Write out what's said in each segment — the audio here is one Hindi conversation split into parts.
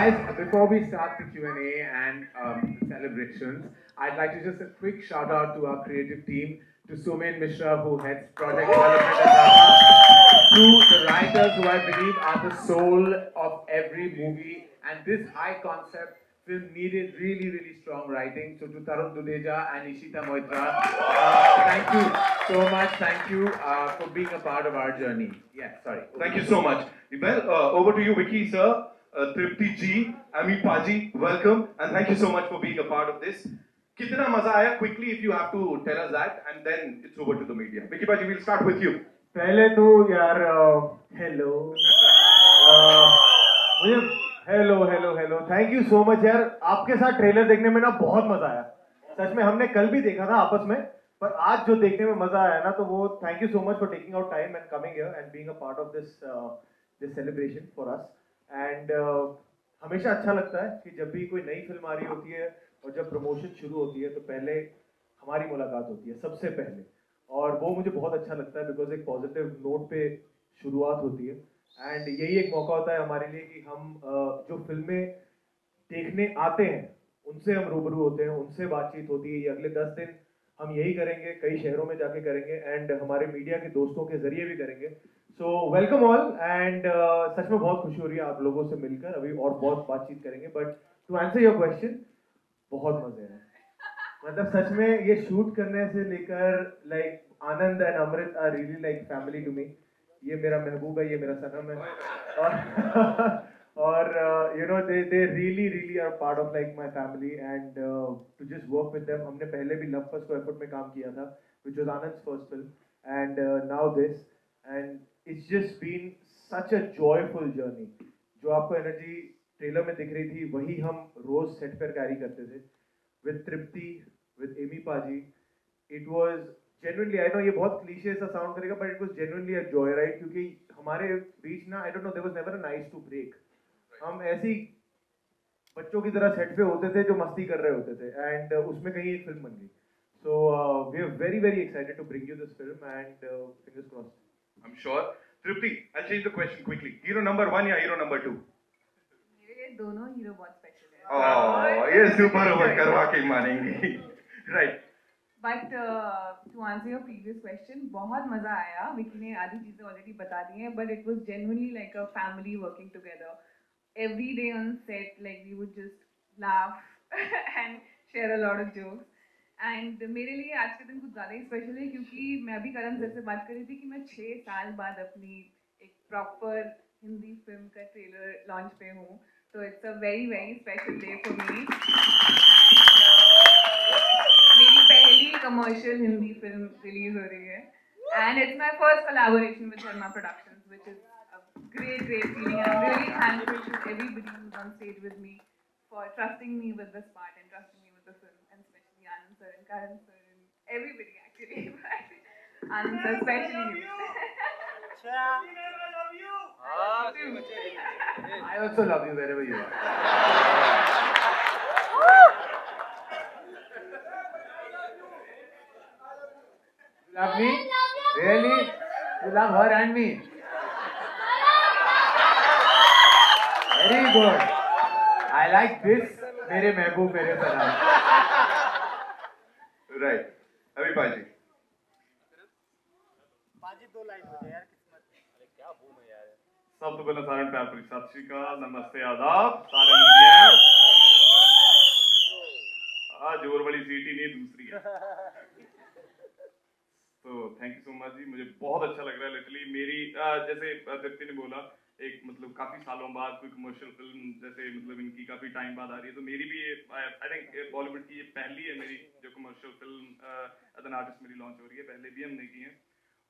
Guys, before we start the Q&A and the celebrations, I'd like to just a quick shout out to our creative team, to Sumin Mishra who heads project development at Dharma, to the writers who I believe are the soul of every movie, and this high concept film needed really, really strong writing. So to Tarun Dudeja and Ishita Moitra, thank you so much. Thank you for being a part of our journey. Yeah, sorry. Thank you so much. Well, over to you, Vicky, sir. Tripti ji, Ami Paji, welcome, and thank you so much for being a part of this. Kitna maza aaya? Quickly, if you have to tell us that, and then it's over to the media. Vicky Paji, we'll start with you. पहले तो यार हेलो मुझे hello thank you so much यार. आपके साथ ट्रेलर देखने में ना बहुत मजा आया. सच में हमने कल भी देखा था आपस में, पर आज जो देखने में मजा आया ना, तो वो thank you so much for taking out time and coming here and being a part of this celebration for us. And हमेशा अच्छा लगता है कि जब भी कोई नई फिल्म आ रही होती है और जब प्रमोशन शुरू होती है तो पहले हमारी मुलाकात होती है सबसे पहले, और वो मुझे बहुत अच्छा लगता है बिकॉज एक पॉजिटिव नोट पे शुरुआत होती है. एंड यही एक मौका होता है हमारे लिए कि हम जो फिल्में देखने आते हैं उनसे हम रूबरू होते हैं, उनसे बातचीत होती है. ये अगले 10 दिन हम यही करेंगे, कई शहरों में जाके करेंगे एंड हमारे मीडिया के दोस्तों के जरिए भी करेंगे. So welcome all and such में बहुत खुशी हो रही है आप लोगों से मिलकर. अभी और बहुत बातचीत करेंगे, but to answer your question, बहुत मजे हैं. मतलब सच में ये शूट करने से लेकर like Anand and Amrit are really like family to me. ये मेरा महबूब है, ये मेरा सनम है, और you know they really are part of like my family and to just work with them. हमने पहले भी लव फर्स्ट को एफर्ट में काम किया था which was Anand's first film and now this, and it's just been such a joyful journey. जो आपको एनर्जी ट्रेलर में दिख रही थी वही हम रोज सेट पर कैरी करते थे with Tripti, with Amy Paji. It was genuinely, I know ये बहुत क्लीशे सा साउंड करेगा, but it was genuinely a joy ride क्योंकि हमारे बीच ना I don't know, there was never a nice to break. हम ऐसी बच्चों की तरह सेट पे होते थे जो मस्ती कर रहे होते थे एंड उसमें कहीं एक फिल्म बन गई. So we are very excited to bring you this film and fingers crossed. I'm sure. Tripti, I'll change the question quickly. Hero number 1 या hero number 2? मेरे लिए दोनों हीरो बहुत स्पेशल है. Oh, ये सुपर ओवर करवा के मानेंगे. Right. But to answer your previous question, बहुत मजा आया. विकी ने आधी चीजें ऑलरेडी बता दी हैं, but it was genuinely like a family working together. Every day on set, like we would just laugh and share a lot of jokes. And मेरे लिए आज के दिन कुछ ज़्यादा ही स्पेशल है क्योंकि मैं अभी करण सर से बात कर रही थी कि मैं 6 साल बाद अपनी एक प्रॉपर हिंदी फिल्म का ट्रेलर लॉन्च पे हूँ. तो it's a very special day for me. मेरी पहली कमर्शियल हिंदी फिल्म रिलीज हो रही है and it's my first collaboration with Sharma productions which is great feeling. I'm really thankful to everybody who's on stage with me for trusting me with this part and trusting me with the film, and especially Anand sir and Karan sir and everybody actually. Anand sir, especially you. I also love you wherever you are. You love me? Really? You love her and me? Very good. I like this. मेरे महबूब मेरे सलाम. Right. अभी पाजी. पाजी 2 लाइन हो यार किस्मत. अरे क्या बूम है यार. सब तो पहले सारे प्यार भरी सत श्री अकाल, नमस्ते, आदाब सारे मिलिए. आज जोर वाली सीट ही नहीं दूसरी है. तो थैंक यू सो मच जी, मुझे बहुत अच्छा लग रहा है. लिटरली मेरी जैसे तृप्ति ने बोला एक मतलब काफी सालों बाद कोई कमर्शियल फिल्म जैसे मतलब इनकी काफी टाइम बाद आ रही है, तो मेरी भी ये आई थिंक बॉलीवुड की ये पहली है मेरी जो commercial film as an artist मेरी लॉन्च हो रही है. पहले भी हमने की है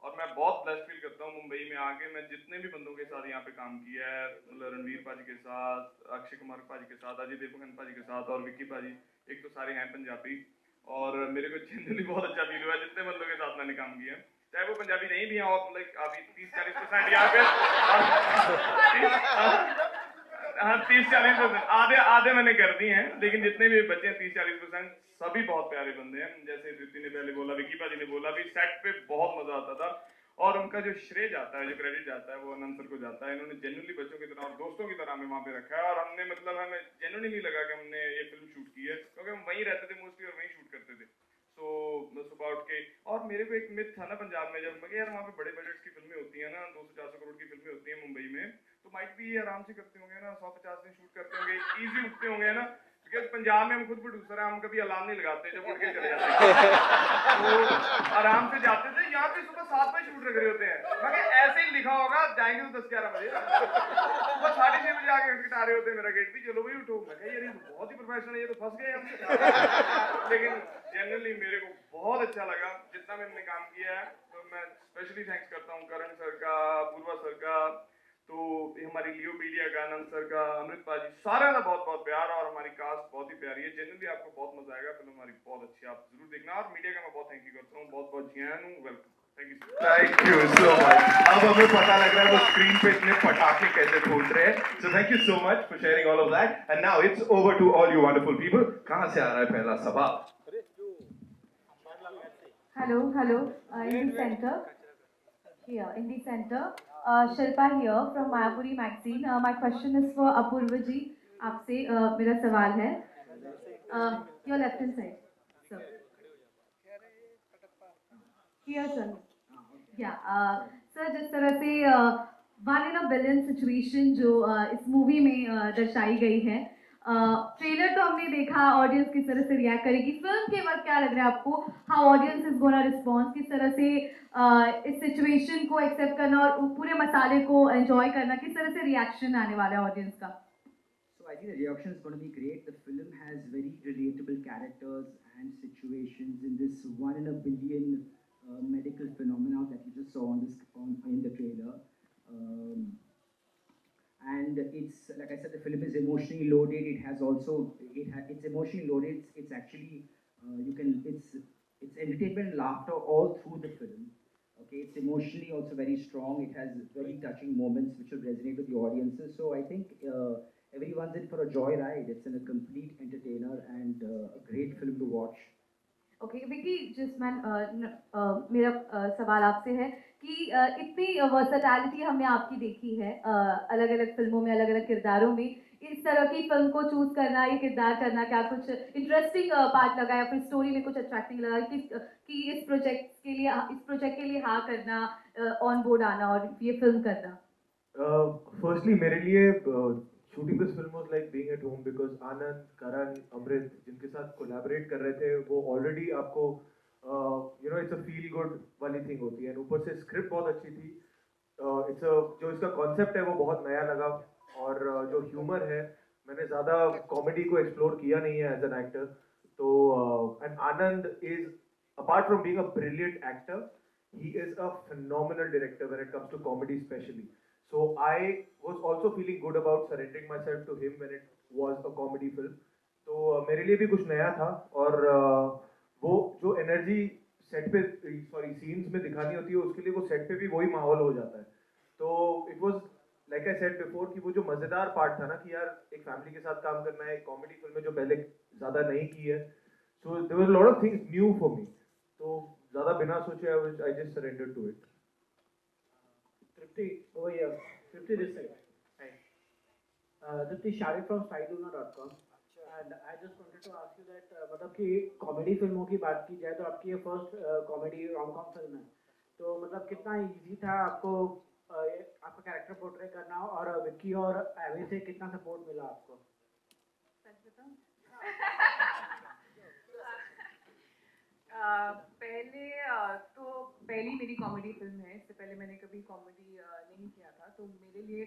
और मैं बहुत ब्लेस्ड फील करता हूँ. मुंबई में आके मैं जितने भी बंदों के साथ यहाँ पे काम किया है, मतलब रणवीर पाजी के साथ, अक्षय कुमार पाजी के साथ, अजय देवगन पाजी के साथ और विक्की पाजी, एक तो सारे हैं पंजाबी, और मेरे को जनरली बहुत अच्छा फील हुआ है जितने बंदों के साथ मैंने काम किया है, चाहे वो पंजाबी नहीं भी हैं. और लाइक अभी 30-40% यहाँ पे हाँ 30-40% आधे मैंने कर दिए हैं, लेकिन जितने भी बच्चे हैं 30-40% सभी बहुत प्यारे बंदे हैं. जैसे दीप्ति ने पहले बोला, विक्की पाजी ने बोला, भी सेट पे बहुत मजा आता था. और उनका जो श्रेय जाता है, जो क्रेडिट जाता है, वो आनंद सर को जाता है। इन्होंने जेन्युइनली बच्चों की तरह और दोस्तों की तरह हमें वहाँ पे रखा है, और हमने मतलब हमें जेन्युइनली नहीं लगा कि हमने ये फिल्म शूट की है, क्योंकि हम वहीं रहते थे मोस्टली और वहीं शूट करते थे। तो सुबह उठ के, और मेरे को एक मिथ था ना पंजाब में, जब मैं यार वहाँ पे बड़े बजट की फिल्में होती है ना, 200-400 करोड़ की फिल्में होती है मुंबई में, तो माइट भी ये आराम से करते होंगे ना, 150 दिन शूट करते होंगे, इजी उठते होंगे ना, बिकॉज पंजाब में हम खुद प्रोड्यूसर हैं, हम कभी अलार्म नहीं लगाते, जब उठ के चले जाते हैं तो आराम से जाते थे। यहाँ पे सुबह 7 बजे शूट रख रहे होते हैं, मगर ऐसे ही लिखा होगा जाएंगे तो 10-11 बजे, सुबह 6:30 बजे आके खटखटा रहे होते हैं मेरा गेट भी, चलो भाई उठो। मैं कहा यार ये तो बहुत ही प्रोफेशनल है, ये तो फंस गए हम। लेकिन जनरली मेरे को बहुत अच्छा लगा जितना भी हमने काम किया है। तो मैं स्पेशली थैंक्स करता हूँ करण सर का, पूर्वा सर का, तो हमारी लियो मीडिया का, आनंद सर का, अमृत पाजी, सारा का बहुत बहुत प्यार, और हमारी कास्ट बहुत ही प्यारी है। जनरली आपको बहुत मजा आएगा, फिल्म हमारी बहुत अच्छी है, आप जरूर देखना। और मीडिया का मैं बहुत थैंक यू करता हूँ, बहुत बहुत जियान, welcome, thank you so much. अब हमें पता लग रहा है वो स्क्रीन पे इतने पटाखे कैसे फूट रहे हैं। So thank you so much for sharing all of that, and now it's over to all you wonderful people. कहां से आ रहा है पहला सवाल? Hello, in the center. Here, in the center. Shilpa here from Mayapuri magazine. My question is for Apurva ji. आपसे मेरा सवाल है. Your left hand side, sir. Here, sir. Yeah. Sir, जिस तरह से one in a billion situation जो इस मूवी में दर्शाई गई है, ट्रेलर तो हमने देखा, ऑडियंस किस तरह से रिएक्ट करेगी, फिल्म के बाद क्या लग रहा है आपको, how audience is gonna response, किस तरह से इस सिचुएशन को एक्सेप्ट करना और पूरे मसाले को एंजॉय करना, किस तरह से रिएक्शन आने वाला है ऑडियंस का? So I think the reaction is going to be great. The film has very relatable characters and situations in this one in a billion medical phenomena that you just saw in the trailer. And it's, like I said, the film is emotionally loaded. It has also, it's emotionally loaded. It's actually, it's entertainment and laughter all through the film. Okay, it's emotionally also very strong. It has very touching moments which will resonate with the audiences. So I think everyone's in for a joy ride. It's a complete entertainer and a great film to watch. Okay Vicky, जिसमैन मेरा सवाल आपसे है कि इतनी वर्सेटैलिटी हमने आपकी देखी है अलग अलग फिल्मों में, अलग अलग किरदारों में, इस तरह की फिल्म को चूज करना, ये किरदार करना, क्या कुछ इंटरेस्टिंग पार्ट लगा या फिर स्टोरी में कुछ अट्रैक्टिंग लगा कि इस प्रोजेक्ट के लिए हाँ करना, ऑन बोर्ड आना और ये फिल्म करना? फर्स्टली मेरे लिए shooting this film was like being at home, because Anand, Karan, Amrit जिनके साथ कोलैबोरेट कर रहे थे वो ऑलरेडी आपको you know it's a feel good वाली थिंग होती है, ऊपर से स्क्रिप्ट बहुत अच्छी थी, जो इसका कॉन्सेप्ट है वो बहुत नया लगा, और जो ह्यूमर है, मैंने ज़्यादा कॉमेडी को एक्सप्लोर किया नहीं है एज एन एक्टर, तो and Anand is apart from being a brilliant actor, he is a phenomenal director when it comes to comedy especially. So I was also feeling good about surrendering myself to him when it was a comedy film. तो मेरे लिए भी कुछ नया था, और वो जो एनर्जी सेट पे, सॉरी सीन्स में दिखानी होती है, उसके लिए वो सेट पे भी वही माहौल हो जाता है। तो it was like I said before कि वो जो मज़ेदार पार्ट था ना कि यार एक फैमिली के साथ काम करना है, एक कॉमेडी फिल्म में जो पहले ज़्यादा नहीं की है, so there was lot of things new for me, तो ज़्यादा बिना सोचे I just surrender to it. Tripti, over here. Tripti this side. Hi. Tripti Shari from Saiduna.com. And I just wanted to ask you that मतलब कि कॉमेडी फिल्मों की बात की जाए तो आपकी ये फर्स्ट कॉमेडी रोम-कॉम फिल्म है, तो मतलब कितना इजी था आपको आपका कैरेक्टर पोर्ट्रे करना, और विक्की और एवी से कितना सपोर्ट मिला आपको? सच बताऊं? पहली मेरी कॉमेडी फिल्म है, इससे पहले मैंने कभी कॉमेडी नहीं किया था, तो मेरे लिए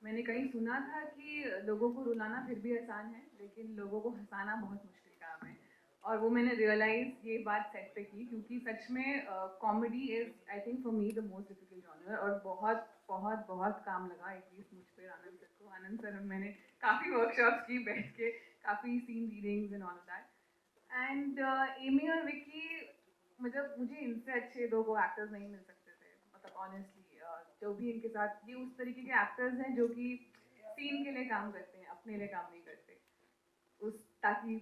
मैंने कहीं सुना था कि लोगों को रुलाना फिर भी आसान है, लेकिन लोगों को हंसाना बहुत मुश्किल काम है, और वो मैंने रियलाइज ये बात सेट पे की, क्योंकि सच में comedy is I think for me the most difficult genre, और बहुत बहुत बहुत काम लगा एटलीस्ट मुझ पर आनंद सर को। आनंद सर मैंने काफ़ी वर्कशॉप्स की बैठ के, काफ़ी scene readings and all that, and Ammy और विक्की, मतलब मुझे इनसे अच्छे दो को एक्टर्स नहीं मिल सकते थे, मतलब ऑनेस्टली जो भी इनके साथ, ये उस तरीके के एक्टर्स हैं जो कि सीन के लिए काम करते हैं, अपने लिए काम नहीं करते, उस ताकि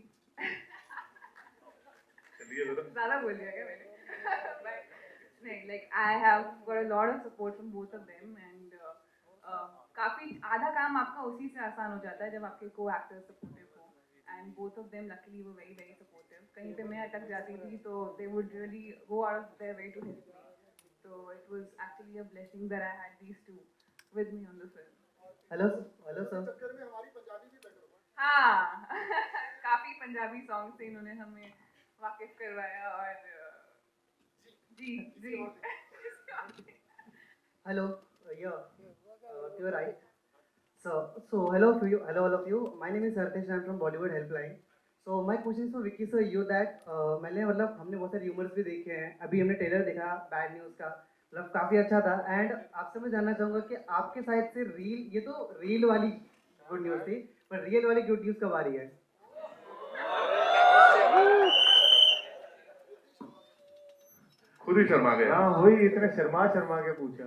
ज़्यादा बोल दिया क्या मैंने? नहीं, like I have got a lot of support from both of them and काफी आधा काम आपका उसी से आसान हो जाता है जब आपके co-actors supportive हो and both of them luckily were very very supportive. कहीं पे मैं अटक जाती थी तो they would really go out of their way to help me. So it was actually a blessing that I had these two with me on the film. Hello sir. हाँ काफी पंजाबी सॉन्ग से इन्होंने हमें वाकिफ करवाया और जी जी Hello, yeah, you're right. So hello to you, hello all of you. My name is Hartesh. I'm from Bollywood Helpline. So my question is for Vicky sir, you that मैंने मतलब हमने बहुत सारे rumors भी देखे हैं. अभी हमने ट्रेलर देखा बैड न्यूज़ का, मतलब काफी अच्छा था. एंड आपसे मैं जानना चाहूँगा कि आपके साइड से रील, ये तो रील वाली गुड न्यूज़ थी, पर रियल वाली गुड न्यूज़ कब आ रही है? खुद ही शर्मा गया। हाँ वही, इतने शर्मा के पूछा।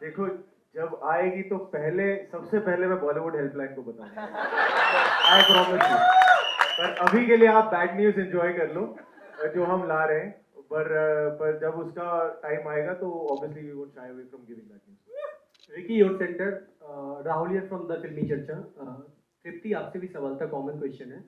देखो जब आएगी तो पहले, सबसे पहले मैं बॉलीवुड हेल्पलाइन को बताऊंगा, आई प्रॉमिस यू। पर अभी के लिए आप बैड न्यूज़ एंजॉय कर लो जो हम ला रहे हैं, पर जब उसका टाइम आएगा तो obviously we won't shy away from giving that news. Vicky your centre, Rahul here from the Filmy Charcha. तृप्ति आपसे भी सवाल था, कॉमन क्वेश्चन है।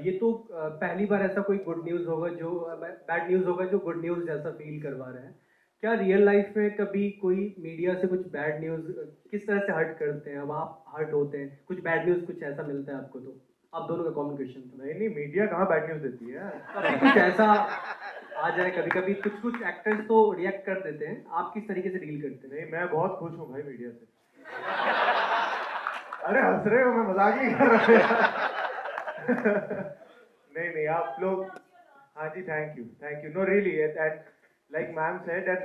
ये तो पहली बार ऐसा कोई गुड न्यूज़ होगा जो बैड न्यूज़ होगा जो गुड न्यूज़ जैसा फील करवा रहा है। क्या रियल लाइफ में कभी कोई मीडिया से कुछ बैड न्यूज़ किस तरह से हर्ट करते हैं, अब आप हर्ट होते हैं, कुछ बैड न्यूज़ कुछ ऐसा मिलता है आपको? तो आप दोनों का कॉमन क्वेश्चन था। नहीं, मीडिया कहाँ बैड न्यूज़ देती है? कुछ ऐसा आ जाए कभी कभी, कुछ एक्टर्स तो रिएक्ट कर देते हैं, आप किस तरीके से डील करते हैं? नहीं, मैं बहुत खुश हूँ भाई मीडिया से। अरे हंस रहे हो, मैं मजाक नहीं कर रहा। नहीं आप लोग, हाँ जी, thank you. No really, and like ma'am said, and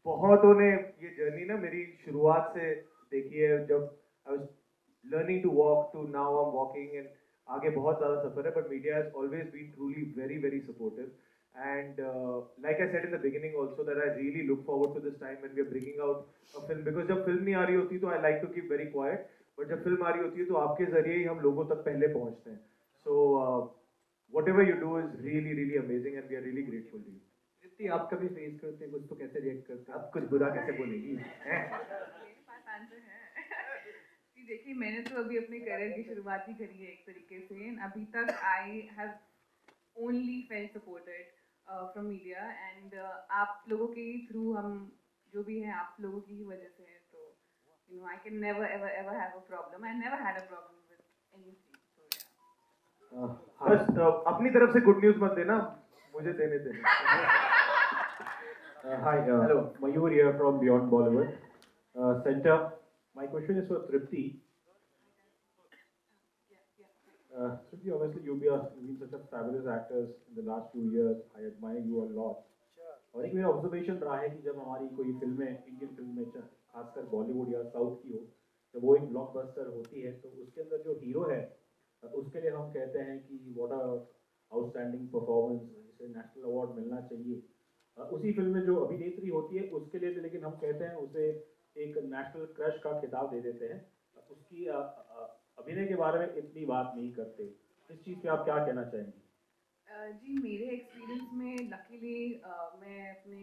बहुतों ने ये जर्नी ना मेरी शुरुआत से देखी है, जब I was learning to walk to now I am walking, and आगे बहुत ज़्यादा सफ़र है, but media has always been truly very very supportive. And like I said in the beginning also, that I really look forward to this time when we are bringing out a film, because जब फिल्म नहीं आ रही होती तो I like to keep very quiet, but जब फिल्म आ रही होती है तो आपके जरिए ही हम लोगों तक पहले पहुंचते हैं. So whatever you do is really really amazing and we are really grateful to you. जितनी आप कभी फेस करते हैं कुछ तो कैसे रिएक्ट करते हैं? आप कुछ बुरा कैसे बोलेगी? मेरे पास आंसर है। जी देखिए, मैंने तो अभी अपने करियर की शुरुआत ही करी है एक तरीके से, अभी तक I have only felt supported from media, and आप लोगों के थ्रू हम जो भी हैं आप लोगों की ही वजह से है, तो you know I can never ever have a problem. I never had a problem with anything, so yeah. बस अपनी तरफ से गुड न्यूज़ मत देना, मुझे देने देना. Hi, hello, Mayur here from Beyond Bollywood Center. My question is for Tripti. Tripti, obviously you've been such a fabulous actor in the last few years. I admire you a lot. और एक मेरा ऑब्जर्वेशन रहा है कि जब हमारी कोई फिल्में, इंडियन फिल्में खासकर बॉलीवुड या साउथ की हो, जब वो एक ब्लॉकबस्टर होती है तो उसके अंदर जो हीरो है उसके लिए हम कहते हैं कि व्हाट अ आउटस्टैंडिंग परफॉर्मेंस, जिसे नेशनल अवार्ड मिलना चाहिए. उसी फिल्म में जो अभिनेत्री होती है उसके लिए लेकिन हम कहते हैं उसे एक नेशनल क्रश का खिताब दे देते हैं. उसकी अभिनय के बारे में इतनी बात नहीं करते. इस चीज़ पे आप क्या कहना चाहेंगे? जी मेरे एक्सपीरियंस में लकीली मैं अपने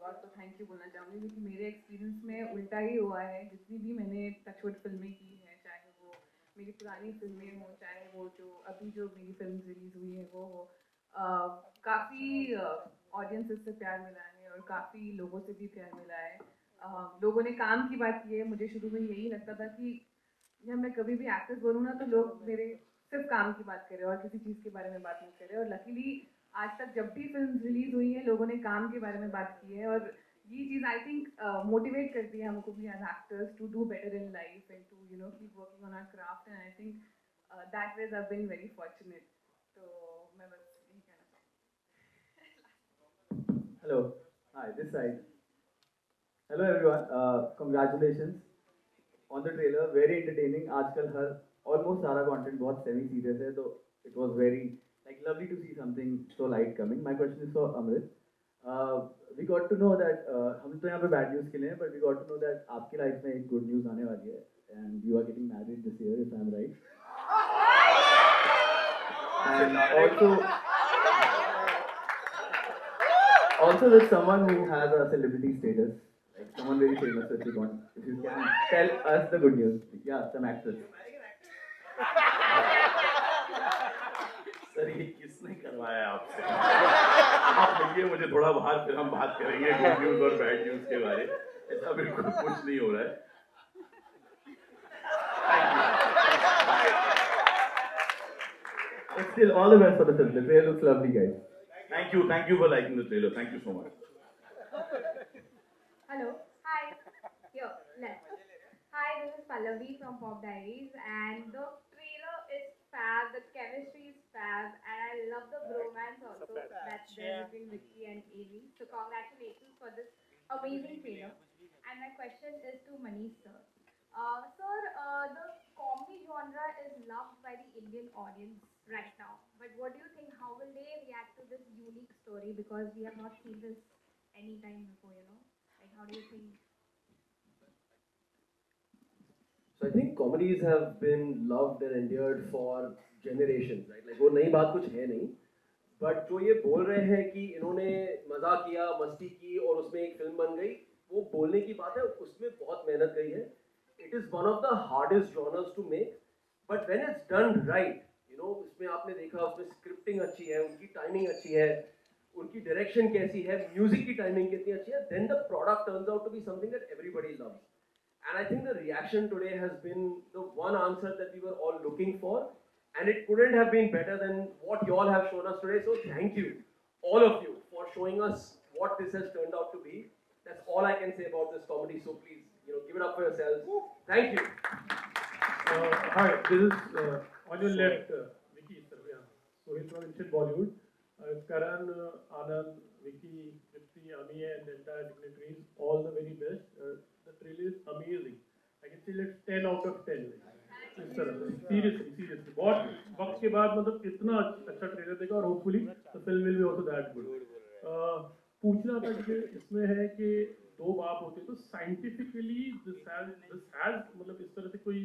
गॉड को थैंक यू बोलना चाहूँगी, क्योंकि मेरे एक्सपीरियंस में उल्टा ही हुआ है. जितनी भी मैंने टचवुड फिल्में की हैं, चाहे वो मेरी पुरानी फिल्में हो, चाहे वो जो अभी जो मेरी फिल्म रिलीज हुई है वो हो, काफ़ी ऑडियंसेस से प्यार मिला है और काफ़ी लोगों से भी प्यार मिला है. लोगों ने काम की बात की है. मुझे शुरू में यही लगता था कि जब मैं कभी भी एक्ट्रेस बनूँ ना तो लोग मेरे सिर्फ काम की बात करें और किसी चीज़ के बारे में बात नहीं करें. और लकीली आज तक जब भी फिल्म रिलीज हुई है लोगों ने काम के बारे में बात की है, और ये चीज़ आई थिंक मोटिवेट करती है हमको भी as actors to do better in life and to you know keep working on our craft. And I think that ways I have been very fortunate. तो मैं बस यही कहना चाहूँगी. Hello, hi, this side. Hello everyone, congratulations on the trailer, very entertaining. आजकल हर ऑलमोस्ट सारा कंटेंट बहुत सेमी सीरियस है, तो it was very like lovely to see something so light coming. My question is for Amrit. We got to know that हम तो यहाँ पे बैड न्यूज़ के लिए हैं, but we got to know that आपकी लाइफ में एक गुड न्यूज़ आने वाली है and you are getting married this year, if I am right. And Also, there's someone who has a celebrity status, like someone very famous. If you want, if you can tell us the good news. Yeah, some actress. Sir ये किसने करवाया आपसे? आप देखिए मुझे थोड़ा बाहर फिर हम बात करेंगे गुड न्यूज और बैड न्यूज के बारे में। ऐसा बिल्कुल कुछ नहीं हो रहा है। But still, all the best for the film. The trailer looks lovely, guys. Thank you for liking the trailer. Thank you so much. Hello. Hi. Here, left. Hi, this is Pallavi from Pop Diaries, and the trailer is fab. The chemistry is fab, and I love the bromance also that's there between Vicky and Amy. So congratulations for this amazing trailer. And my question is to Manish sir. Sir, the comedy genre is loved by the Indian audience right now. But what do you think? How will they react to this unique story? Because we have not seen this any time before, you know. Like, how do you think? So I think comedies have been loved and endeared for generations, right? Like वो नई बात कुछ है नहीं, but जो ये बोल रहे हैं कि इन्होंने मजाक किया, मस्ती की और उसमें एक फिल्म बन गई, वो बोलने की बात है, उसमें बहुत मेहनत गई है. It is one of the hardest genres to make, but when it's done right, you know, उसमें आपने देखा उसमें स्क्रिप्टिंग अच्छी है, उनकी टाइमिंग अच्छी है, उनकी डायरेक्शन कैसी है, म्यूजिक की टाइमिंग कितनी अच्छी है, then the product turns out to be something that everybody loves. And I think the reaction today has been the one answer that we were all looking for, and it couldn't have been better than what you all have shown us today. So thank you, all of you, for showing us what this has turned out to be. That's all I can say about this comedy. So please, you know, give it up for yourselves. Thank you. Hi, this is on your left, Vicky. Sohil from Instant Bollywood. Karan, Anand, Vicky, Tripti, Ami, and the entire dignitaries, all the very best. The trailer is amazing. I can say it's 10 out of 10. इस तरह से seriously बहुत वक्त के बाद मतलब इतना अच्छा ट्रेलर देखा और hopefully the film will be also that good. पूछना था कि इसमें है कि दो बाप होते तो scientifically this has मतलब इस तरह से कोई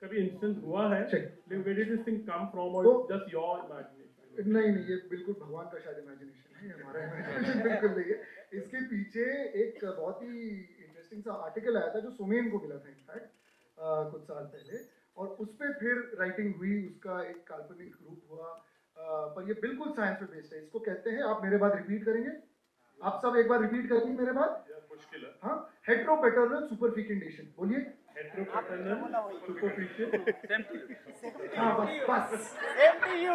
कभी इंस्टेंस हुआ है? Where did this thing come from or just your imagination? नहीं ये बिल्कुल भगवान का शायद इमेजिनेशन है, हमारा इमेजिनेशन बिल्कुल नहीं है. इसके पीछे एक बहुत ही इंटरेस्टिंग सा आर्टिकल आया था जो सोमेन को मिला था इनफैक्ट कुछ साल पहले, और उस पर फिर राइटिंग हुई, उसका एक काल्पनिक रूप हुआ, पर ये बिल्कुल साइंस पे बेस्ड है. इसको कहते हैं, आप मेरे बाद रिपीट करेंगे, आप सब एक बार रिपीट करेंगे मेरे बाद. मुश्किल है. हाँ, हेट्रोपेटर्नल सुपरफिकेशन. बोलिए. हेट्रोपेटर्नल सुपरफिशियल. हाँ बस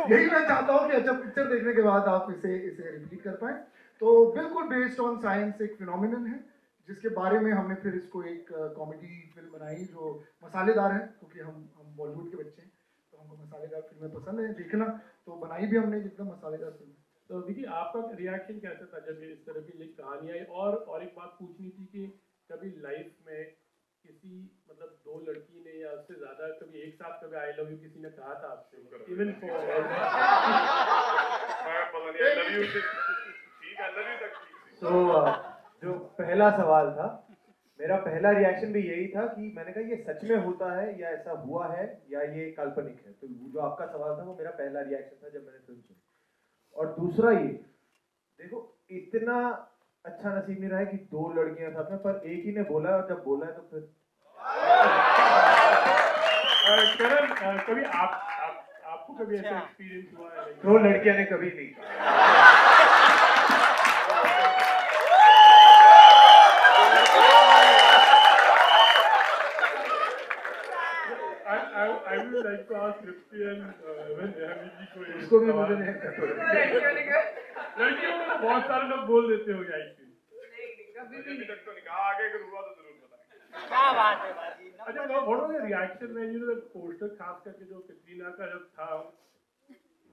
यही मैं चाहता हूँ कि अच्छा पिक्चर देखने के बाद आप इसे रिपीट कर पाए. तो बिल्कुल बेस्ड ऑन साइंस एक फिनोमिनन है जिसके बारे में हमने फिर इसको एक कॉमेडी फिल्म बनाई जो मसालेदार है, क्योंकि हम बॉलीवुड के बच्चे हैं तो हमको मसालेदार फिल्में पसंद है देखना, तो बनाई भी हमने एकदम मसालेदार फिल्म. तो देखिए आपका रिएक्शन कैसा था जब ये इस तरह की एक कहानी आई? और एक बात पूछनी थी कि कभी लाइफ में किसी मतलब दो लड़की ने या उससे ज्यादा कभी एक साथ कभी आई लव यू किसी ने कहा था आपसे? इवन फॉर जो पहला सवाल था, मेरा पहला रिएक्शन भी यही था कि मैंने कहा ये सच में होता है या ऐसा हुआ है या ये काल्पनिक है. तो जो आपका सवाल था वो मेरा पहला रिएक्शन था जब मैंने फिल्म सुनी. और दूसरा ये देखो, इतना अच्छा नसीब नहीं रहा है कि दो लड़कियां साथ में, पर एक ही ने बोला और जब बोला है तो फिर करण कभी आपको कभी ऐसा एक्सपीरियंस हुआ है? दो लड़कियां ने कभी नहीं कहा. I would like to ask Tripti and when इसको भी मुझे नहीं लड़कियों में बहुत सारे लोग बोल देते हो आई फील. आगे करूंगा तो जरूर बताएंगे. क्या बात है बाजी. अच्छा what was your reaction when you know that poster, खास करके जो कैटरीना का जब था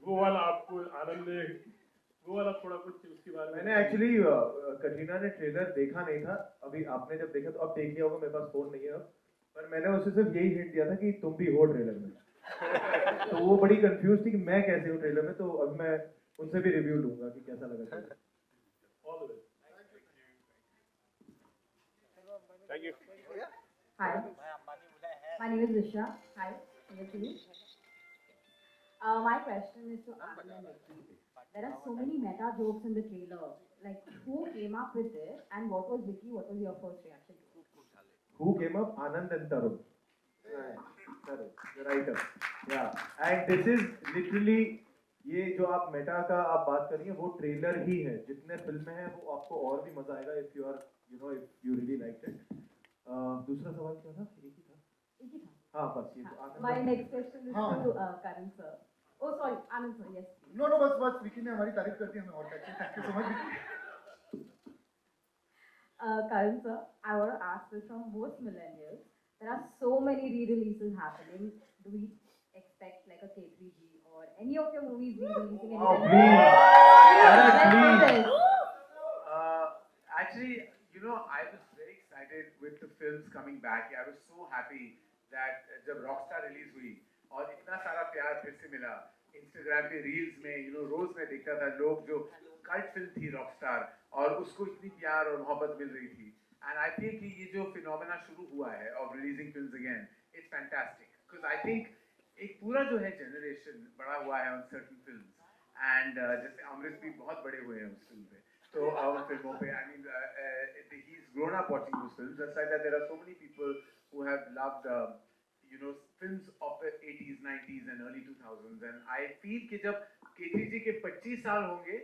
वो वाला, आपको आनंद ने वो वाला थोड़ा कुछ उसके बारे में? मैंने एक्चुअली कैटरीना ने ट्रेलर देखा नहीं था. अभी आपने जब देखा तो अब देख लिया होगा, मेरे पास फोन नहीं है अब, पर मैंने उसे सिर्फ यही हिंट दिया था कि तुम भी हो ट्रेलर में. तो वो बड़ी कंफ्यूज थी कि मैं कैसे हूँ ट्रेलर में. तो अब मैं उनसे भी रिव्यू लूंगा कि कैसा लगा. Thank you. Hi, my name is Risha. Hi, hello to you. My question is to Anand and Vicky. there are so many meta jokes in the trailer. Like, who came up with this, and what was Vicky? What was your first reaction to it? Who came up? Anand and Tarun. Tarun, the writer. Yeah, and this is literally ये जो आप मेटा का आप बात कर रही हैं वो ट्रेलर ही है. जितने फिल्में हैं वो आपको और भी मजा आएगा if you are if you really liked it. दूसरा सवाल क्या था? एक ही था. हाँ बस ये. My next question is to Karan sir. Oh sorry, Anand sir. Yes. No, बस विकी ने हमारी तारीफ कर दी, हमें और क्या. Thank you so much, Vicky. Karan sir, I want to ask this from most millennials. There are so many re-releases happening. Do we expect like a K3G or any of your movies re-releasing? Oh please! Actually, I was very excited with the films coming back. I was so happy that जब Rockstar release हुई और इतना सारा प्यार फिर से मिला. Instagram पे reels में रोज मैं देखता था लोग जो कल्ट फिल्म थी Rockstar और उसको इतनी प्यार और मोहब्बत मिल रही थी. And I think कि ये जो फिनोमेना शुरू हुआ है of releasing films again, it's fantastic. Because I think एक पूरा जो है generation बड़ा हुआ है on certain films. And जैसे अमृत भी बहुत बड़े हुए हैं उस फिल्म पे. तो उन फिल्मों पे, I mean, he's grown up watching those films. Just like that, there are so many people who have loved, films of the 80s, 90s and early 2000s. And I feel कि जब K3G के 25 साल होंगे,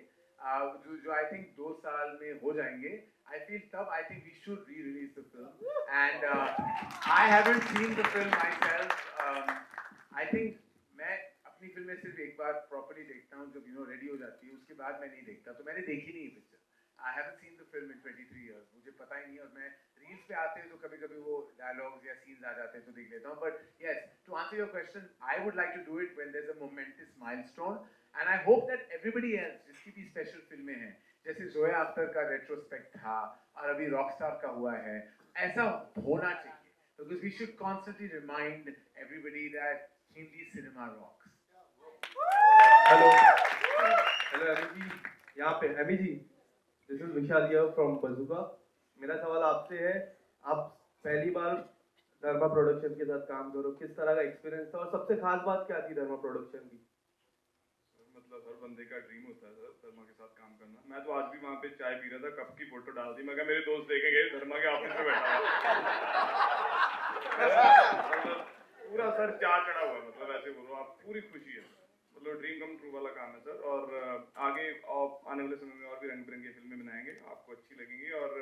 जो I think 2 साल में हो जाएंगे, I feel तब I think we should re-release the film. And I haven't seen the film myself. I think मैं अपनी फिल्में सिर्फ एक बार प्रॉपर्ली देखता हूँ जब रेडी हो जाती है, उसके बाद मैं नहीं देखता. तो मैंने देखी नहीं picture. I haven't seen the film in 23 years. मुझे पता ही नहीं, और मैं रील्स पे आते हैं तो कभी-कभी वो डायलॉग्स या सीन्स आ जाते हैं तो देख लेता हूँ. But yes, to answer your question, I would like to do it when there's a momentous milestone, and I hope that everybody else जिसकी भी स्पेशल फिल्में हैं, जैसे जोया अख्तर का रेट्रोस्पेक्ट था और अभी रॉकस्टार का हुआ है, ऐसा होना चाहिए. Because we should constantly remind everybody that Hindi cinema rocks. Hello Amy ji, यहाँ पे Amy ji. This is Vishal here from Bazooka. मेरा सवाल आपसे है, आप पहली बार धर्मा प्रोडक्शन के साथ काम करो, किस तरह का एक्सपीरियंस था और सबसे खास बात क्या थी धर्मा प्रोडक्शन की? मतलब हर बंदे का ड्रीम होता है सर धर्मा के साथ काम करना. मैं तो आज भी वहाँ पे चाय पी रहा था, कप की फोटो डाल दी, मैं कहा मेरे दोस्त देखेंगे धर्मा के ऑफिस में बैठा हुआ. पूरा सर चार चढ़ा हुआ है, मतलब ऐसे बोलो आप, पूरी खुशी है. मतलब ड्रीम कम ट्रू वाला काम है सर. और आगे आने वाले समय में और भी रंग बिरंगी फिल्में बनाएंगे, आपको अच्छी लगेंगी. और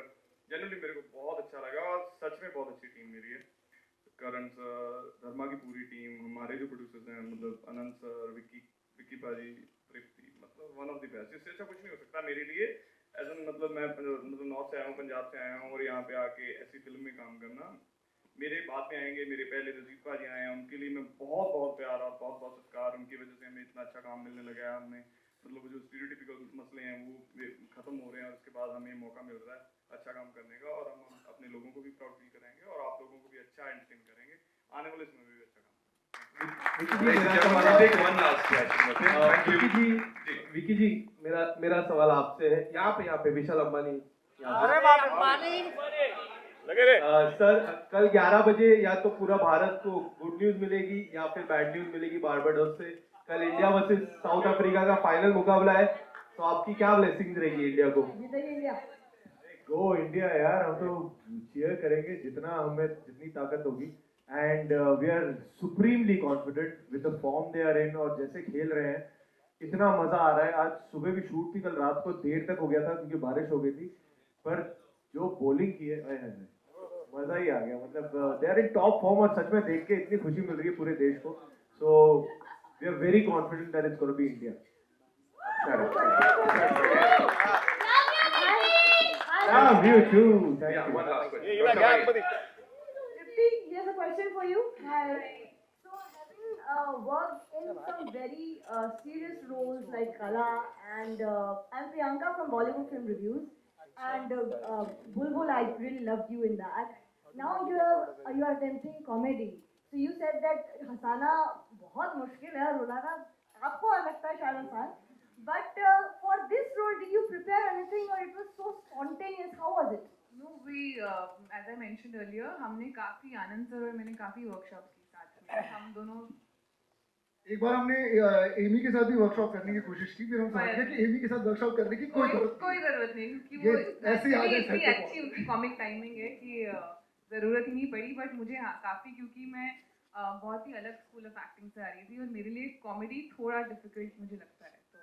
जनरली मेरे को बहुत अच्छा लगा और सच में बहुत अच्छी टीम मेरी है. करण सर, धर्मा की पूरी टीम, हमारे जो प्रोड्यूसर्स हैं, मतलब अनंत सर, विक्की पाजी, तृप्ति, मतलब वन ऑफ द बेस्ट. इससे अच्छा कुछ नहीं हो सकता मेरे लिए. एज एन मतलब मैं नॉर्थ से आया हूँ, पंजाब से आया हूँ, और यहाँ पे आके ऐसी फिल्म में काम करना. मेरे बाद में आएंगे, मेरे पहले रजीत पाजी आए हैं, उनके लिए मैं बहुत बहुत प्यार और बहुत बहुत सत्कार. उनकी वजह से हमें इतना अच्छा काम मिलने लगा है. हमने मतलब जो स्टीरियोटाइपिकल मसले हैं वो खत्म हो रहे हैं, और उसके बाद हमें मौका मिल रहा है अच्छा काम करने का. और हम अपने लोगों को भी प्राउड फील कराएंगे और आप लोगों को भी अच्छा एंटरटेन करेंगे. आने वाले समय में भी अच्छा काम. विकी जी, मेरा सवाल आपसे है. यहाँ पे विशाल अंबानी. सर, कल 11 बजे या तो पूरा भारत को गुड न्यूज मिलेगी या फिर बैड न्यूज मिलेगी बारबाडोस से. कल इंडिया वर्सेस साउथ अफ्रीका का फाइनल मुकाबला है, तो आपकी क्या ब्लेसिंग्स रहेगी इंडिया को? गो इंडिया यार, हम तो चीयर करेंगे जितनी ताकत होगी. And we are supremely confident with the form they are in, और जैसे खेल रहे हैं इतना मजा आ रहा है. आज सुबह भी शूट थी, कल रात को देर तक हो गया था क्योंकि बारिश हो गई थी, पर जो बॉलिंग की है मजा ही आ गया. मतलब they are in top form, और सच में देख के इतनी खुशी मिल रही है पूरे देश को. So we are very confident that it's gonna be India. Love you too. Thank you. One last question. Here's a question for you. So having worked in some very serious roles like Kala and I'm Priyanka from Bollywood Film Reviews, and Bulbul, I really loved you in that. Now you are attempting comedy. So you said that हंसाना बहुत मुश्किल है, रुलाना आपको लगता है शायद आसान. But for this role, did you prepare anything or it was so spontaneous? How was it? No, we, as I mentioned earlier, हमने काफी आनंद सर और मैंने काफी workshops की साथ में. हम दोनों एक बार हमने एमी के साथ भी वर्कशॉप करने की कोशिश की, फिर हम समझ गए कि एमी के साथ वर्कशॉप करने की कोई जरूरत नहीं, क्योंकि वो ऐसे इतनी अच्छी उनकी कॉमिक टाइमिंग है कि जरूरत ही नहीं पड़ी। बट मुझे काफी, क्योंकि मैं बहुत ही अलग स्कूल ऑफ एक्टिंग से आ रही थी और मेरे लिए कॉमेडी थोड़ा डिफिकल्ट मुझे लगता है, तो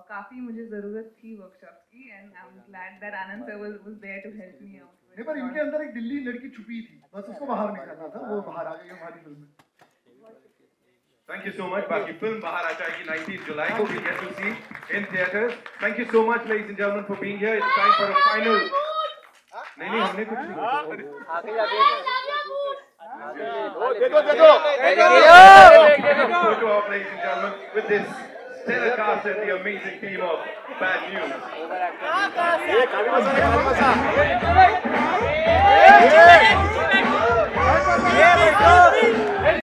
काफी मुझे जरूरत थी वर्कशॉप्स की, and I am glad that Anand sir was there to help me out. नहीं, पर इनके अंदर एक दिल्ली लड़की छुपी थी, बस उसको बाहर निकालना था, वो बाहर आ गई हमारी फिल्म में। Thank you so much. बाकी फिल्म बाहर आ जाएगी 19 जुलाई को, we get to see in theaters. Thank you so much, ladies and gentlemen, for being here. It's time for a final. नहीं हमने कुछ नहीं किया। Photo op, ladies and gentlemen, with this stellar cast and the amazing team of Bad News.